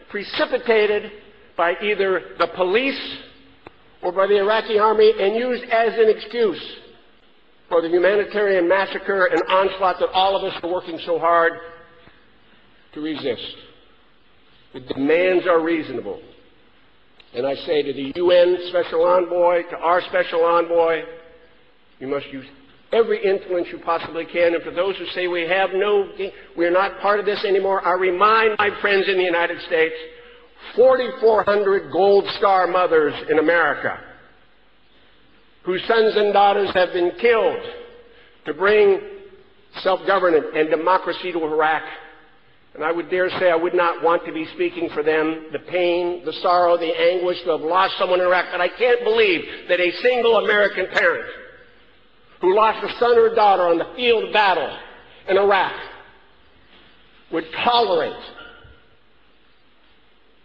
precipitated by either the police or by the Iraqi army and used as an excuse for the humanitarian massacre and onslaught that all of us are working so hard to resist. The demands are reasonable. And I say to the UN Special Envoy, to our Special Envoy, you must use every influence you possibly can. And for those who say we're not part of this anymore, I remind my friends in the United States, 4,400 Gold Star mothers in America whose sons and daughters have been killed to bring self-governance and democracy to Iraq. And I would dare say I would not want to be speaking for them, the pain, the sorrow, the anguish to have lost someone in Iraq. But I can't believe that a single American parent who lost a son or daughter on the field of battle in Iraq would tolerate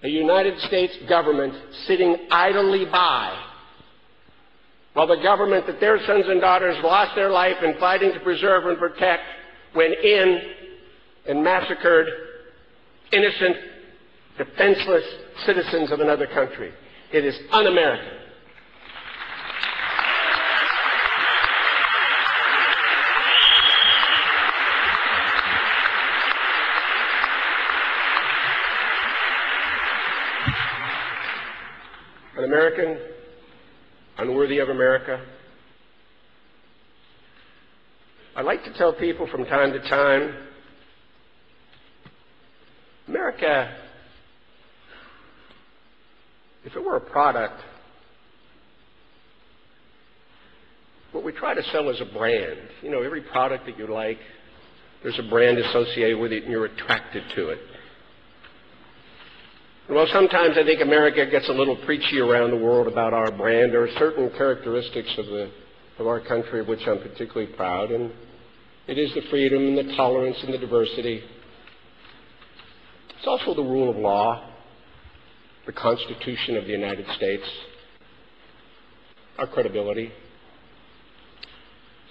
a United States government sitting idly by while the government that their sons and daughters lost their life in fighting to preserve and protect went in and massacred innocent, defenseless citizens of another country. It is un-American. Un-American, unworthy of America. I like to tell people from time to time, America, if it were a product, what we try to sell is a brand. You know, every product that you like, there's a brand associated with it and you're attracted to it. Well, sometimes I think America gets a little preachy around the world about our brand. There are certain characteristics of our country of which I'm particularly proud, and it is the freedom and the tolerance and the diversity. It's also the rule of law, the Constitution of the United States, our credibility.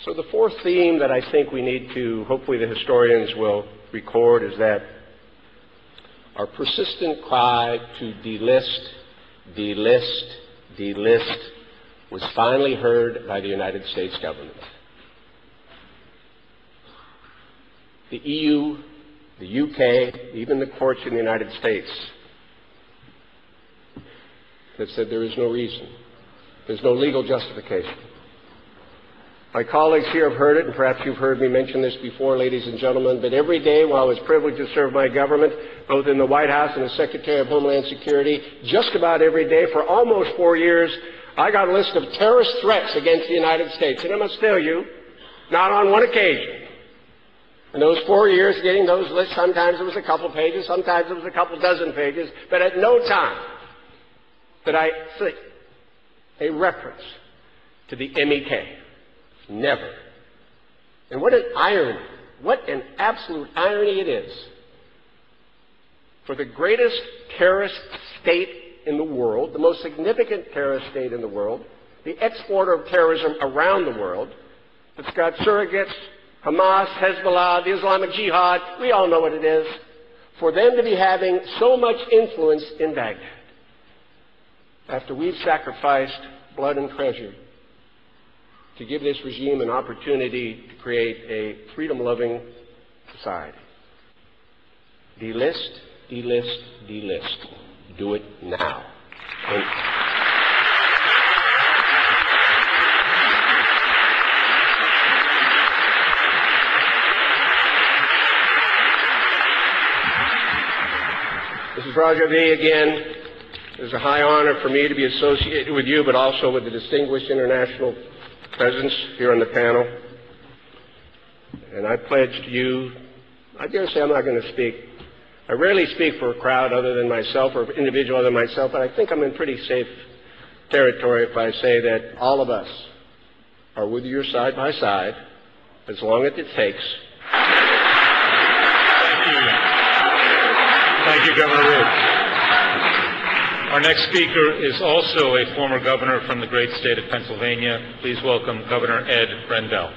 So the fourth theme that I think we need to, hopefully the historians will record, is that our persistent cry to delist, delist, delist was finally heard by the United States government. The EU, the UK, even the courts in the United States have said there is no reason. There's no legal justification. My colleagues here have heard it, and perhaps you've heard me mention this before, ladies and gentlemen, but every day while I was privileged to serve my government, both in the White House and as Secretary of Homeland Security, just about every day for almost 4 years, I got a list of terrorist threats against the United States. And I must tell you, not on one occasion, in those 4 years getting those lists, sometimes it was a couple pages, sometimes it was a couple dozen pages, but at no time did I see a reference to the MEK. Never. And what an irony, what an absolute irony it is for the greatest terrorist state in the world, the most significant terrorist state in the world, the exporter of terrorism around the world, that's got surrogates, Hamas, Hezbollah, the Islamic Jihad, we all know what it is, for them to be having so much influence in Baghdad after we've sacrificed blood and treasure to give this regime an opportunity to create a freedom-loving society. Delist, delist, delist. Do it now. Mrs. Rajvi, again, it is a high honor for me to be associated with you, but also with the distinguished international presence here on the panel. And I pledge to you, I dare say I'm not going to speak. I rarely speak for a crowd other than myself or an individual other than myself, but I think I'm in pretty safe territory if I say that all of us are with you side by side as long as it takes. Thank you, Governor Root. Our next speaker is also a former governor from the great state of Pennsylvania. Please welcome Governor Ed Rendell.